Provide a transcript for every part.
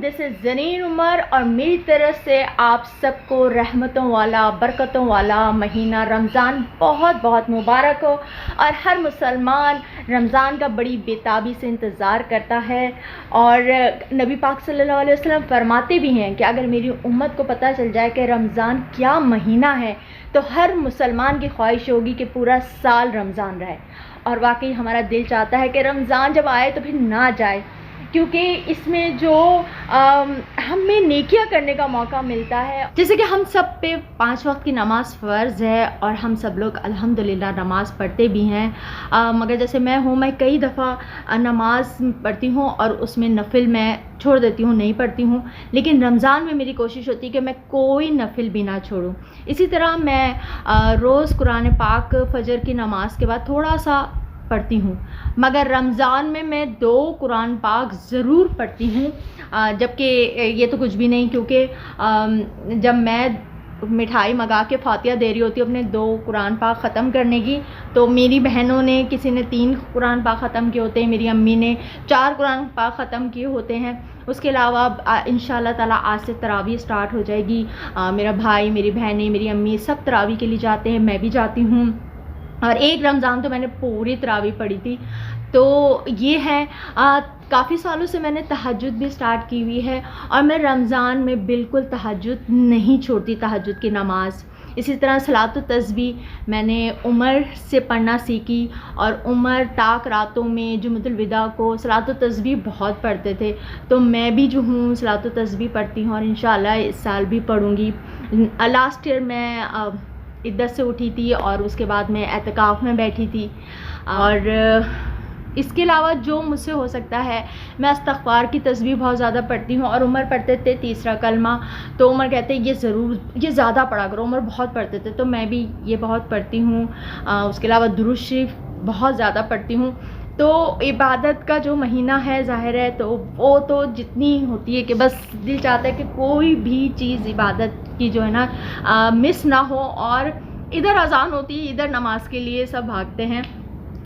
This is Zareen Umar और मेरी तरफ से आप सबको रहमतों वाला बरकतों वाला महीना रमज़ान बहुत बहुत मुबारक हो। और हर मुसलमान रमज़ान का बड़ी बेताबी से इंतज़ार करता है। और नबी पाक सल्लल्लाहु अलैहि वसल्लम फरमाते भी हैं कि अगर मेरी उम्मत को पता चल जाए कि रमज़ान क्या महीना है तो हर मुसलमान की ख्वाहिश होगी कि पूरा साल रमज़ान रहे। और वाकई हमारा दिल चाहता है कि रमज़ान जब आए तो फिर ना जाए, क्योंकि इसमें जो हमें नेकियां करने का मौका मिलता है। जैसे कि हम सब पे 5 वक्त की नमाज़ फ़र्ज़ है और हम सब लोग अल्हम्दुलिल्लाह नमाज़ पढ़ते भी हैं। मगर जैसे मैं कई दफ़ा नमाज़ पढ़ती हूँ और उसमें नफिल मैं छोड़ देती हूँ, नहीं पढ़ती हूँ। लेकिन रमज़ान में मेरी कोशिश होती है कि मैं कोई नफिल भी ना छोड़ूँ। इसी तरह मैं रोज़ कुरान पाक फ़जर की नमाज़ के बाद थोड़ा सा पढ़ती हूँ, मगर रमज़ान में मैं 2 कुरान पाक ज़रूर पढ़ती हूँ। जबकि ये तो कुछ भी नहीं, क्योंकि जब मैं मिठाई मंगा के फातिया दे रही होती हूँ अपने 2 कुरान पाक ख़त्म करने की, तो मेरी बहनों ने किसी ने 3 कुरान पाक ख़त्म किए होते हैं, मेरी अम्मी ने 4 कुरान पाक ख़त्म किए होते हैं। उसके अलावा इंशाअल्लाह ताला आज से तरावी स्टार्ट हो जाएगी। मेरा भाई, मेरी बहनें, मेरी अम्मी सब तरावी के लिए जाते हैं, मैं भी जाती हूँ। और एक रमज़ान तो मैंने पूरी तरावी पढ़ी थी। तो ये है, काफ़ी सालों से मैंने तहज्जुद भी स्टार्ट की हुई है और मैं रमज़ान में बिल्कुल तहज्जुद नहीं छोड़ती, तहज्जुद की नमाज़। इसी तरह सलातो तस्बीह मैंने उमर से पढ़ना सीखी और उमर ताक रातों में जुमअतुल विदा को सलातो तस्बीह बहुत पढ़ते थे। तो मैं भी जो हूँ सलातो तस्बीह पढ़ती हूँ और इंशाअल्लाह इस साल भी पढ़ूँगी। लास्ट ईयर मैं इद्दत से उठी थी और उसके बाद मैं एतकाफ़ में बैठी थी। और इसके अलावा जो मुझसे हो सकता है, मैं इस्तग़फ़ार की तस्बीह बहुत ज़्यादा पढ़ती हूँ। और उमर पढ़ते थे तीसरा कलमा, तो उमर कहते ये ज़रूर, ये ज़्यादा पढ़ा करो। उमर बहुत पढ़ते थे तो मैं भी ये बहुत पढ़ती हूँ। उसके अलावा दुरूद शरीफ बहुत ज़्यादा पढ़ती हूँ। तो इबादत का जो महीना है ज़ाहिर है तो वो तो जितनी होती है कि बस दिल चाहता है कि कोई भी चीज़ इबादत की जो है ना मिस ना हो। और इधर अज़ान होती है, इधर नमाज के लिए सब भागते हैं,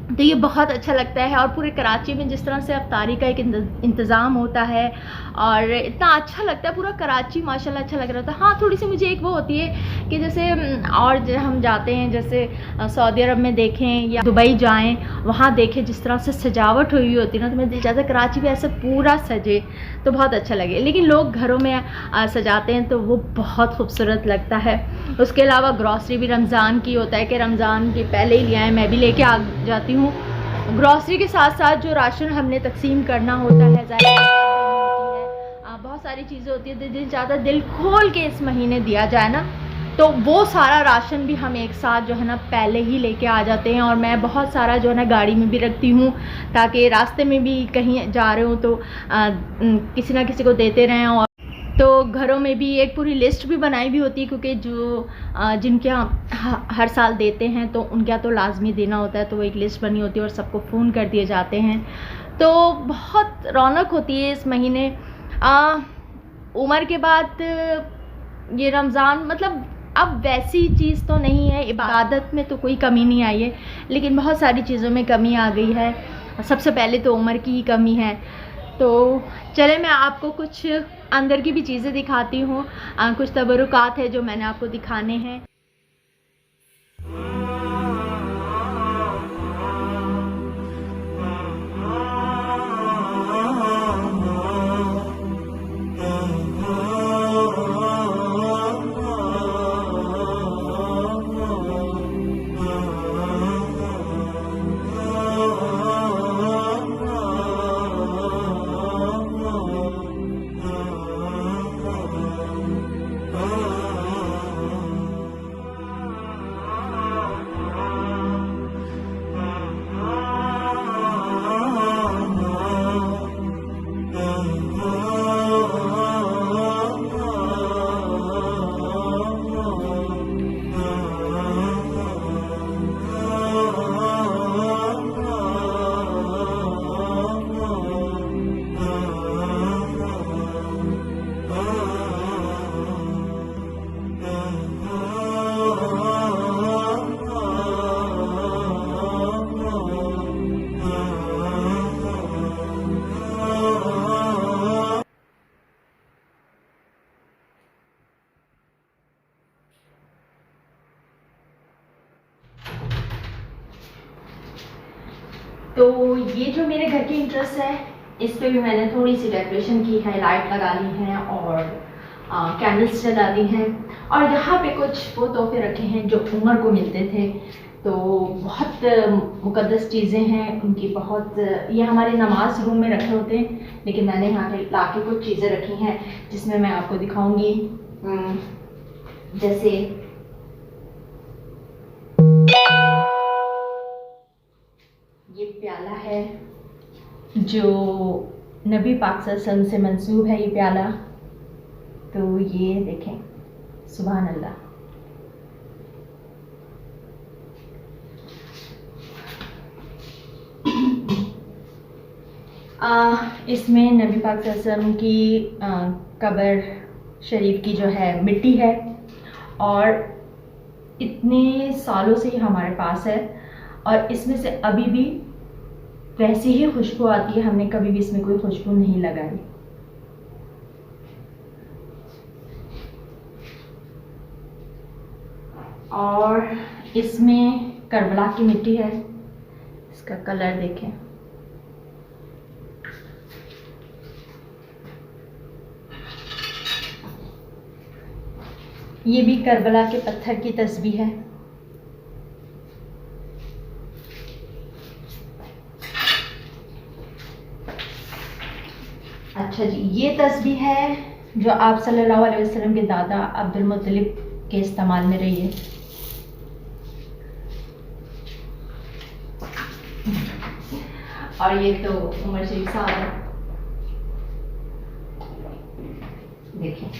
तो ये बहुत अच्छा लगता है। और पूरे कराची में जिस तरह से अफ्तारी का एक इंतज़ाम होता है और इतना अच्छा लगता है, पूरा कराची माशाल्लाह अच्छा लग रहा था। हाँ, थोड़ी सी मुझे एक वो होती है कि जैसे और जब हम जाते हैं, जैसे सऊदी अरब में देखें या दुबई जाएं, वहाँ देखें जिस तरह से सजावट हुई होती है ना, तो मैं दिल चाहता है कराची भी ऐसे पूरा सजे तो बहुत अच्छा लगे। लेकिन लोग घरों में सजाते हैं तो वो बहुत खूबसूरत लगता है। उसके अलावा ग्रॉसरी भी रमज़ान की होता है कि रमज़ान के पहले ही ले आए, मैं भी लेके आ जाती हूँ। ग्रॉसरी के साथ साथ जो राशन हमने तकसीम करना होता है, बहुत सारी चीज़ें होती है, दिल चाहता है दिल खोल के इस महीने दिया जाए ना, तो वो सारा राशन भी हम एक साथ जो है ना पहले ही लेके आ जाते हैं। और मैं बहुत सारा जो है ना गाड़ी में भी रखती हूँ, ताकि रास्ते में भी कहीं जा रहे हो तो किसी ना किसी को देते रहें। और तो घरों में भी एक पूरी लिस्ट भी बनाई भी होती है, क्योंकि जो जिनके यहाँ हर साल देते हैं तो उनके यहाँ तो लाजमी देना होता है, तो वो एक लिस्ट बनी होती है और सबको फ़ोन कर दिए जाते हैं। तो बहुत रौनक होती है इस महीने। उमर के बाद ये रमज़ान, मतलब अब वैसी चीज़ तो नहीं है, इबादत में तो कोई कमी नहीं आई है, लेकिन बहुत सारी चीज़ों में कमी आ गई है। सबसे पहले तो उमर की ही कमी है। तो चले मैं आपको कुछ अंदर की भी चीज़ें दिखाती हूँ, कुछ तबरुकात है जो मैंने आपको दिखाने हैं। तो ये जो मेरे घर की इंटरेस्ट है, इस पे भी मैंने थोड़ी सी डेकोरेशन की है, लाइट लगा ली है और कैंडल्स जला दी हैं। और यहाँ पे कुछ वो तोहफे रखे हैं जो उमर को मिलते थे, तो बहुत मुकद्दस चीज़ें हैं उनकी, बहुत ये हमारे नमाज रूम में रखे होते हैं, लेकिन मैंने यहाँ पे ला के कुछ चीज़ें रखी हैं जिसमें मैं आपको दिखाऊंगी। जैसे ये प्याला है जो नबी पाक सल्लल्लाहु अलैहि वसल्लम से मंसूब है, ये प्याला। तो ये देखें, सुभान अल्लाह। इसमें नबी पाक सल्लल्लाहु अलैहि वसल्लम की कब्र शरीफ की जो है मिट्टी है, और इतने सालों से ही हमारे पास है, और इसमें से अभी भी वैसी ही खुशबू आती है। हमने कभी भी इसमें कोई खुशबू नहीं लगाई। और इसमें करबला की मिट्टी है, इसका कलर देखें। ये भी करबला के पत्थर की तस्बीह है। अच्छा जी, ये तस्बीह है जो आप सल्लल्लाहु अलैहि वसल्लम के दादा अब्दुल मुत्तलिब के इस्तेमाल में रही है। और ये तो उमर शरीफ साहब है, देखिए।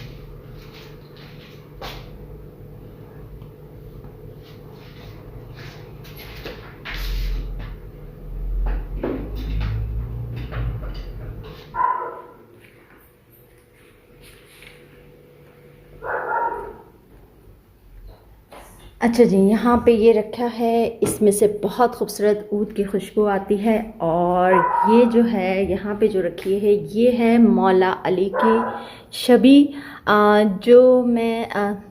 अच्छा जी, यहाँ पे ये रखा है, इसमें से बहुत खूबसूरत ऊद की खुशबू आती है। और ये जो है यहाँ पे जो रखी है, ये है मौला अली की शबी, जो मैं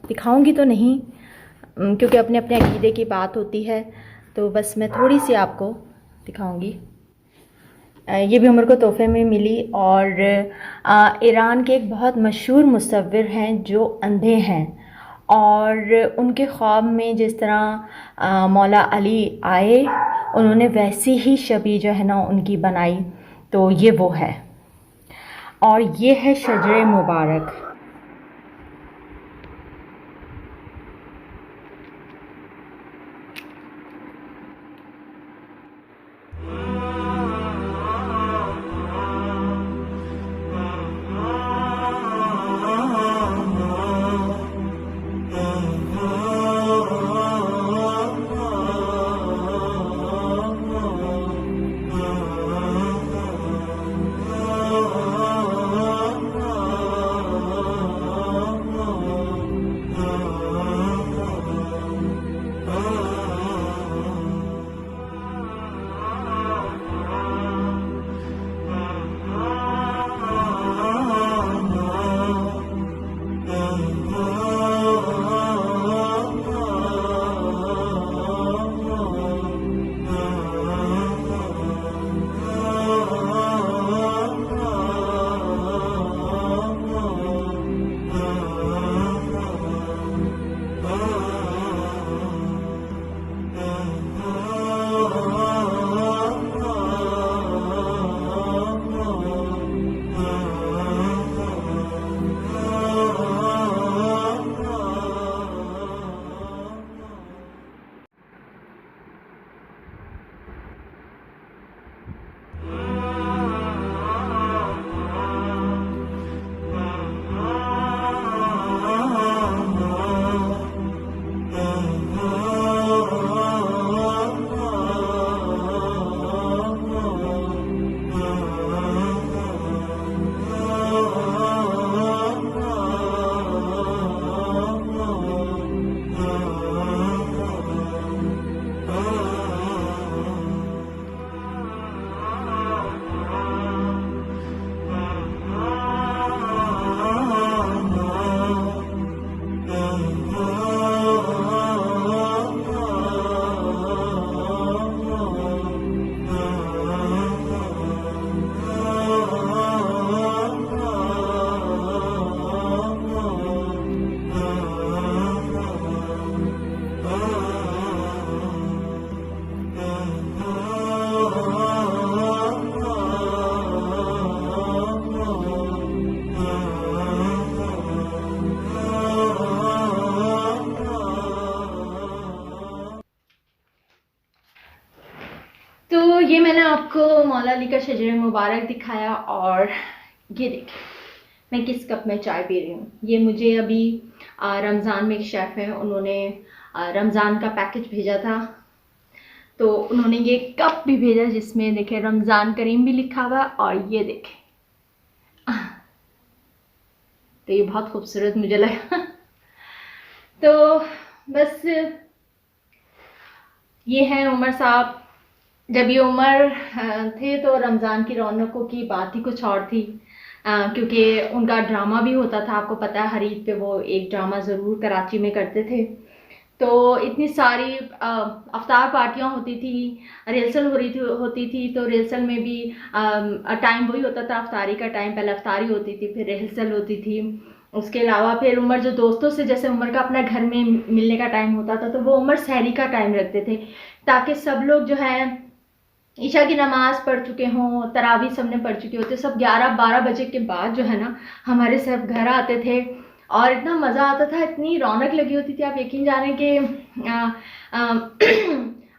दिखाऊंगी तो नहीं, क्योंकि अपने अपने अकीदे की बात होती है, तो बस मैं थोड़ी सी आपको दिखाऊंगी। ये भी उमर को तोहफे में मिली। और ईरान के एक बहुत मशहूर मुसव्विर हैं जो अंधे हैं, और उनके ख्वाब में जिस तरह मौला अली आए, उन्होंने वैसी ही शबी जो है ना उनकी बनाई। तो ये वो है, और ये है शजरे मुबारक। ये मैंने आपको मौला अली का शजर मुबारक दिखाया, और ये देखिए मैं किस कप में चाय पी रही हूँ। ये मुझे अभी रमज़ान में एक शेफ़ हैं, उन्होंने रमज़ान का पैकेज भेजा था, तो उन्होंने ये कप भी भेजा जिसमें देखे रमज़ान करीम भी लिखा हुआ, और ये देखे तो ये बहुत खूबसूरत मुझे लगा। तो बस ये हैं उमर साहब। जब ये उमर थे तो रमज़ान की रौनकों की बात ही कुछ और थी, क्योंकि उनका ड्रामा भी होता था। आपको पता है हर ईद पे वो एक ड्रामा ज़रूर कराची में करते थे। तो इतनी सारी अफ्तार पार्टियाँ होती थी, रिहर्सल होती थी। तो रिहर्सल में भी टाइम वही होता था, अफ्तारी का टाइम। पहले अफ्तारी होती थी, फिर रिहर्सल होती थी। उसके अलावा फिर उमर जो दोस्तों से, जैसे उमर का अपना घर में मिलने का टाइम होता था, तो वो उमर सहरी का टाइम रखते थे, ताकि सब लोग जो है ईशा की नमाज़ पढ़ चुके हों, तरावी सब ने पढ़ चुके होते, सब 11-12 बजे के बाद जो है ना हमारे सब घर आते थे, और इतना मज़ा आता था, इतनी रौनक लगी होती थी। आप यकीन जानें कि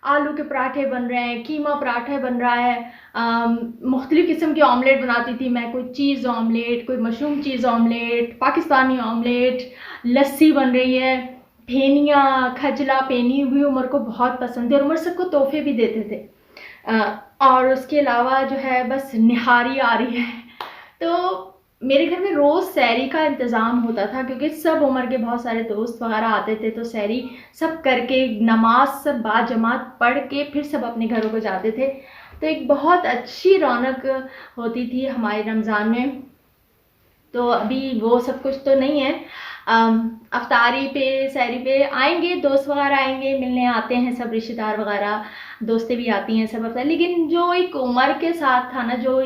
आलू के पराठे बन रहे हैं, कीमा पराठे बन रहा है, मुख्तलिफ़ किस्म के ऑमलेट बनाती थी मैं, कोई चीज़ ऑमलेट, कोई mushroom cheese omelette, Pakistani omelette, lassi बन रही है, फेनियाँ, खजला, पेनी हुई उमर को बहुत पसंद थी, और उमर सबको तोहफे भी देते थे। और उसके अलावा जो है बस निहारी आ रही है, तो मेरे घर में रोज़ सहरी का इंतज़ाम होता था, क्योंकि सब उम्र के बहुत सारे दोस्त वगैरह आते थे, तो सहरी सब करके नमाज सब बाजमात पढ़ के फिर सब अपने घरों को जाते थे। तो एक बहुत अच्छी रौनक होती थी हमारे रमज़ान में। तो अभी वो सब कुछ तो नहीं है। अफ्तारी पे, सहरी पे आएंगे दोस्त वगैरह, आएंगे मिलने आते हैं सब रिश्तेदार वगैरह, दोस्तें भी आती हैं सब अफ्तार। लेकिन जो एक उमर के साथ था ना, जो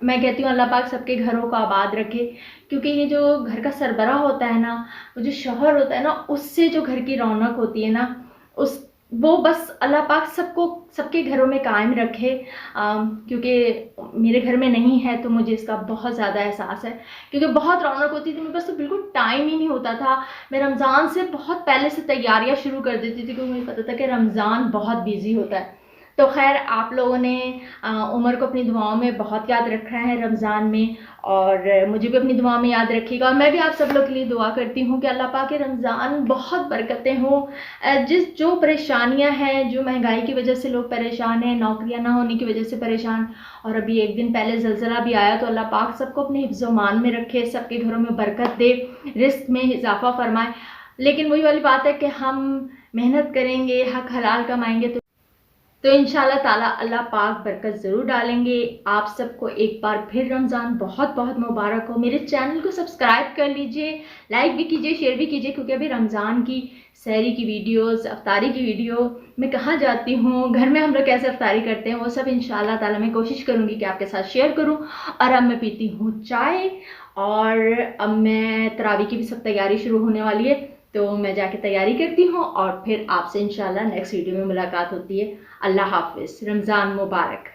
मैं कहती हूँ अल्लाह पाक सबके घरों को आबाद रखे, क्योंकि ये जो घर का सरबराह होता है ना, वो जो शौहर होता है ना, उससे जो घर की रौनक होती है ना, उस वो बस अल्लाह पाक सबको सबके घरों में कायम रखे। क्योंकि मेरे घर में नहीं है तो मुझे इसका बहुत ज़्यादा एहसास है, क्योंकि बहुत रौनक होती थी। मेरे पास तो बिल्कुल टाइम ही नहीं होता था। मैं रमज़ान से बहुत पहले से तैयारियां शुरू कर देती थी, क्योंकि मुझे पता था कि रमज़ान बहुत बिजी होता है। तो खैर आप लोगों ने उमर को अपनी दुआओं में बहुत याद रखा है रमज़ान में, और मुझे भी अपनी दुआ में याद रखिएगा। और मैं भी आप सब लोग के लिए दुआ करती हूँ कि अल्लाह पाक के रमज़ान बहुत बरकतें हों। जो परेशानियाँ हैं, जो महंगाई की वजह से लोग परेशान हैं, नौकरियाँ ना होने की वजह से परेशान, और अभी एक दिन पहले ज़लज़ला भी आया, तो अल्लाह पाक सबको अपने हिफ्ज़ मान में रखे, सबके घरों में बरकत दे, रिज़्क़ में इजाफ़ा फरमाए। लेकिन वही वाली बात है कि हम मेहनत करेंगे, हक हलाल कमाएंगे, तो इंशाल्लाह ताला अल्लाह पाक बरकत ज़रूर डालेंगे। आप सबको एक बार फिर रमज़ान बहुत बहुत मुबारक हो। मेरे चैनल को सब्सक्राइब कर लीजिए, लाइक भी कीजिए, शेयर भी कीजिए, क्योंकि अभी रमज़ान की सहरी की वीडियोस, अफ्तारी की वीडियो मैं कहाँ जाती हूँ, घर में हम लोग कैसे अफ्तारी करते हैं, वो सब इंशाल्लाह ताला मैं कोशिश करूँगी कि आपके साथ शेयर करूँ। और अब मैं पीती हूँ चाय, और अब मैं तरावी की भी सब तैयारी शुरू होने वाली है, तो मैं जाके तैयारी करती हूँ, और फिर आपसे इंशाल्लाह नेक्स्ट वीडियो में मुलाकात होती है। अल्लाह हाफ़िज़, रमज़ान मुबारक।